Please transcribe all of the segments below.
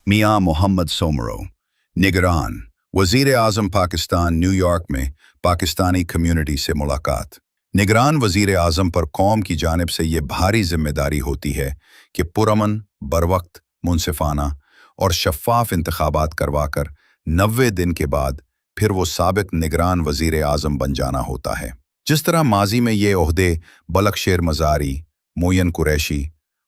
मियां मोहम्मद सोमरो, निगरान, वज़ीर आज़म पाकिस्तान, न्यूयॉर्क में पाकिस्तानी कम्युनिटी से मुलाकात। निगरान वज़ीर आज़म पर कौम की जानिब से ये भारी जिम्मेदारी होती है कि पुरअमन, बरवक्त, मुनसिफाना और शफ़ाफ इंतखाबात करवाकर 90 दिन के बाद फिर वो साबिक निगरान वज़ीर आज़म बन जाना होता है। जिस तरह माजी में ये ओहदे बलकशेर मज़ारी, मोयन कुरैशी,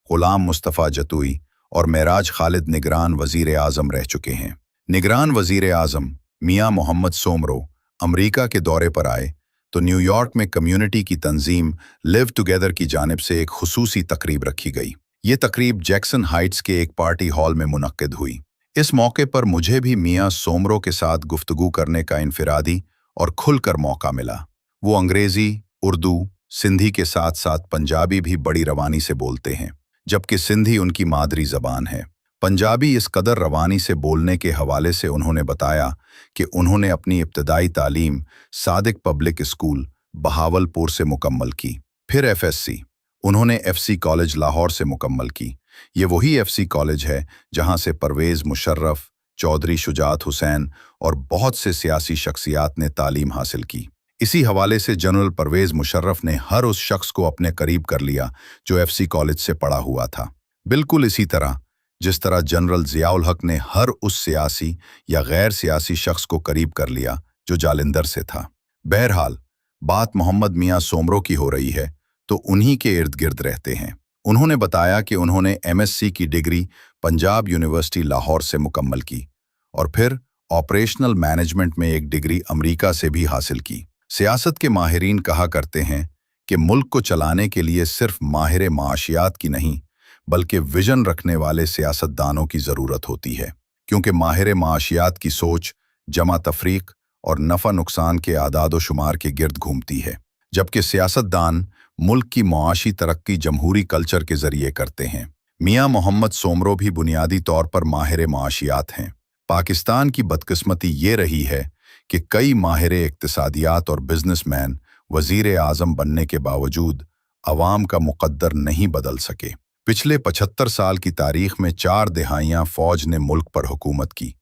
ग़ुलाम मुस्तफ़ा जतुई और मेराज खालिद निगरान वज़ीर आज़म रह चुके हैं। निगरान वज़ीर आज़म मियां मोहम्मद सोमरो अमरीका के दौरे पर आए तो न्यूयॉर्क में कम्युनिटी की तंजीम लिव टुगेदर की जानिब से एक खुसूसी तकरीब रखी गई। ये तकरीब जैक्सन हाइट्स के एक पार्टी हॉल में मुनक्किद हुई। इस मौके पर मुझे भी मियां सोमरो के साथ गुफ्तगू करने का इनफिरादी और खुलकर मौका मिला। वो अंग्रेज़ी, उर्दू, सिंधी के साथ साथ पंजाबी भी बड़ी रवानी से बोलते हैं, जबकि सिंधी उनकी मादरी ज़बान है। पंजाबी इस कदर रवानी से बोलने के हवाले से उन्होंने बताया कि उन्होंने अपनी इब्तदाई तालीम सादिक पब्लिक स्कूल बहावलपुर से मुकम्मल की, फिर एफएससी उन्होंने एफसी कॉलेज लाहौर से मुकम्मल की। ये वही एफसी कॉलेज है जहां से परवेज़ मुशर्रफ, चौधरी शुजात हुसैन और बहुत से सियासी शख्सियात ने तालीम हासिल की। इसी हवाले से जनरल परवेज़ मुशर्रफ ने हर उस शख्स को अपने करीब कर लिया जो एफसी कॉलेज से पढ़ा हुआ था, बिल्कुल इसी तरह जिस तरह जनरल ज़ियाउल हक ने हर उस सियासी या गैर सियासी शख्स को करीब कर लिया जो जालिंदर से था। बहरहाल बात मोहम्मद मियां सोमरो की हो रही है तो उन्हीं के इर्द गिर्द रहते हैं। उन्होंने बताया कि उन्होंने एमएससी की डिग्री पंजाब यूनिवर्सिटी लाहौर से मुकम्मल की और फिर ऑपरेशनल मैनेजमेंट में एक डिग्री अमरीका से भी हासिल की। सियासत के माहिरीन कहा करते हैं कि मुल्क को चलाने के लिए सिर्फ माहिर माशियात की नहीं बल्कि विजन रखने वाले सियासतदानों की ज़रूरत होती है, क्योंकि माहिर माशियात की सोच जमा तफरीक और नफ़ा नुकसान के आदाद व शुमार के गिर्द घूमती है, जबकि सियासतदान मुल्क की मुआशी तरक्की जमहूरी कल्चर के ज़रिए करते हैं। मियां मोहम्मद सोमरो भी बुनियादी तौर पर माहिर माशियात हैं। पाकिस्तान की बदकिस्मती ये रही है कि कई माहिर इक्तिसादियात और बिजनेसमैन वज़ीर आज़म बनने के बावजूद अवाम का मुक़द्दर नहीं बदल सके। पिछले 75 साल की तारीख में 4 दिहाइयाँ फ़ौज ने मुल्क पर हुकूमत की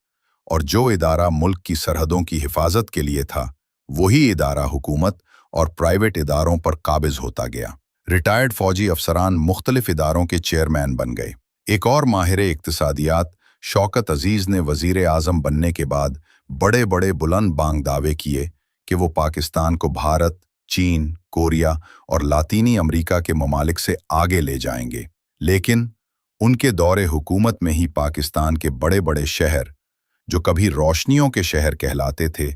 और जो इदारा मुल्क की सरहदों की हिफाजत के लिए था वही इदारा हुकूमत और प्राइवेट इदारों पर काबिज होता गया। रिटायर्ड फ़ौजी अफसरान मुख्तलिफ इदारों के चेयरमैन बन गए। एक और माहिर इक्तिसादियात शौकत अजीज़ ने वज़ीर आज़म बनने के बाद बड़े बड़े बुलंद बांग दावे किए कि वो पाकिस्तान को भारत, चीन, कोरिया और लातीनी अमरीका के ममालिक से आगे ले जाएंगे, लेकिन उनके दौरे हुकूमत में ही पाकिस्तान के बड़े बड़े शहर जो कभी रोशनियों के शहर कहलाते थे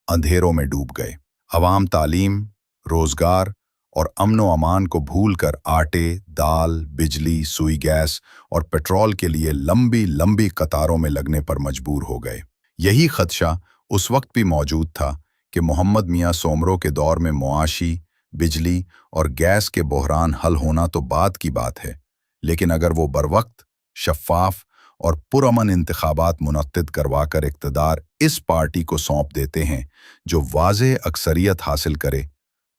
अंधेरों में डूब गए। अवाम तालीम, रोज़गार और अमन व अमान को भूलकर आटे, दाल, बिजली, सुई गैस और पेट्रोल के लिए लंबी लंबी कतारों में लगने पर मजबूर हो गए। यही खदशा उस वक्त भी मौजूद था कि मोहम्मद मियां सोमरो के दौर में मुआशी, बिजली और गैस के बहरान हल होना तो बात की बात है, लेकिन अगर वो बरवक्त, शफ़ाफ और पुरअमन इंतखाबात मुनक्किद करवाकर इक़्तिदार इस पार्टी को सौंप देते हैं जो वाज़ेह अक्सरियत हासिल करे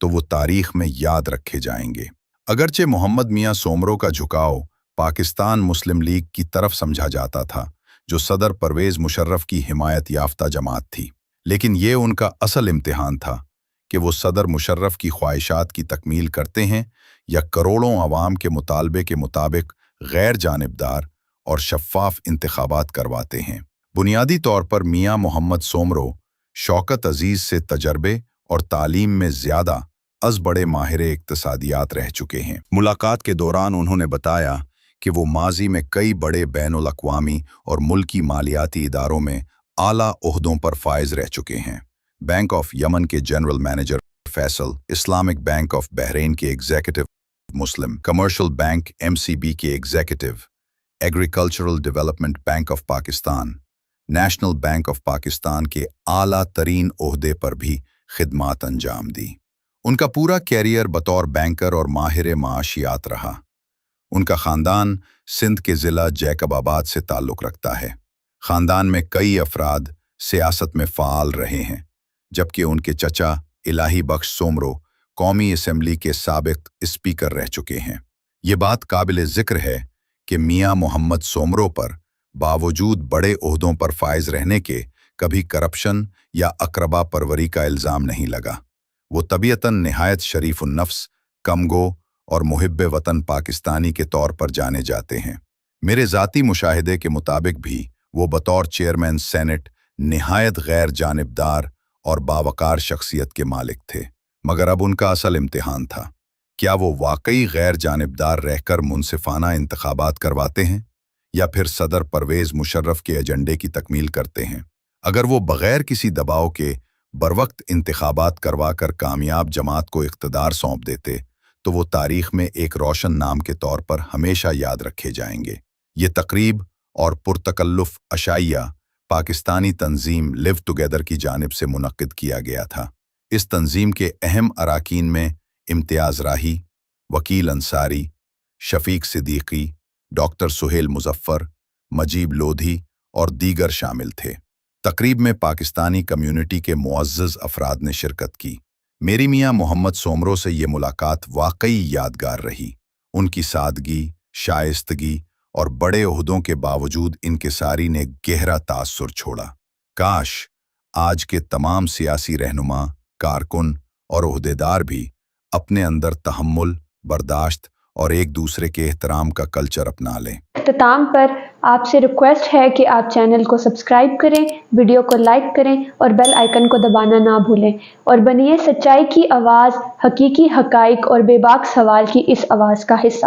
तो वो तारीख में याद रखे जाएंगे। अगरचे मोहम्मद मियां सोमरो का झुकाव पाकिस्तान मुस्लिम लीग की तरफ समझा जाता था, जो सदर परवेज़ मुशर्रफ की हिमायत याफ्ता जमात थी, लेकिन ये उनका असल इम्तिहान था कि वो सदर मुशर्रफ की ख्वाहिशात की तकमील करते हैं या करोड़ों अवाम के मुतालबे के मुताबिक गैर जानिबदार और शफ़ाफ इंतखाबात करवाते हैं। बुनियादी तौर पर मियां मोहम्मद सोमरो शौकत अजीज़ से तजर्बे और तालीम में ज़्यादा बड़े माहिर इक्तिसादियात रह चुके हैं। मुलाकात के दौरान उन्होंने बताया कि वो माजी में कई बड़े बैनुल अक़वामी और मुल्की मालियाती इदारों में आला ओहदों पर फाइज रह चुके हैं। बैंक ऑफ यमन के general manager Faisal, Islamic bank of Bahrain के एग्जीक्यूटिव मुस्लिम, कमर्शियल बैंक एमसीबी के executive, agricultural development bank of Pakistan, national bank of Pakistan के आला तरीन ओहदे पर भी खिदमात अंजाम दी। उनका पूरा कैरियर बतौर बैंकर और माहिर माशियात रहा। उनका ख़ानदान सिंध के ज़िला जैकबाबाद से ताल्लुक़ रखता है। ख़ानदान में कई अफराद सियासत में फ़ाल रहे हैं, जबकि उनके चचा इलाही बख्श सोमरो कौमी असम्बली के साबिक़ स्पीकर रह चुके हैं। ये बात काबिल ज़िक्र है कि मियां मोहम्मद सोमरो पर बावजूद बड़े ओहदों पर फाइज रहने के कभी करप्शन या अकरबा परवरी का इल्ज़ाम नहीं लगा। वो तबीयतन निहायत शरीफ-उन-नफ्स, कमगो और मुहिब्बे वतन पाकिस्तानी के तौर पर जाने जाते हैं। मेरे ज़ाती मुशाहिदे के मुताबिक भी वो बतौर चेयरमैन सेनेट निहायत गैर जानिबदार और बावकार शख्सियत के मालिक थे। मगर अब उनका असल इम्तिहान था, क्या वो वाकई गैर जानिबदार रहकर मुनसिफाना इंतखाबात करवाते हैं या फिर सदर परवेज़ मुशर्रफ के एजेंडे की तकमील करते हैं। अगर वो बगैर किसी दबाव के बरवक्त इंतखाबात करवाकर कामयाब जमात को इख्तदार सौंप देते तो वो तारीख में एक रोशन नाम के तौर पर हमेशा याद रखे जाएंगे। ये तकरीब और पुरतकल्लुफ़ अशाइया पाकिस्तानी तंजीम लिव टुगेदर की जानिब से मुनक्किद किया गया था। इस तंजीम के अहम अराकीन में इम्तियाज़ राही, वकील अंसारी, शफीक सिद्दीकी, डॉक्टर सुहेल मुजफ्फर, मजीब लोधी और दीगर शामिल थे। तकरीब में पाकिस्तानी कम्युनिटी के मुअज़्ज़ज़ अफराद ने शिरकत की। मेरी मियाँ मोहम्मद सोमरो से ये मुलाकात वाकई यादगार रही। उनकी सादगी, शाइस्तगी और बड़े ओहदों के बावजूद इनकिसारी ने गहरा तासुर छोड़ा। काश आज के तमाम सियासी रहनुमा, कारकुन और ओहदेदार भी अपने अंदर तहम्मुल, बर्दाश्त और एक दूसरे के एहतराम का कल्चर अपना लें। इख्तिताम पर आपसे रिक्वेस्ट है कि आप चैनल को सब्सक्राइब करें, वीडियो को लाइक करें और बेल आइकन को दबाना ना भूलें और बनिए सच्चाई की आवाज़, हकीकी हकाइक और बेबाक सवाल की इस आवाज़ का हिस्सा।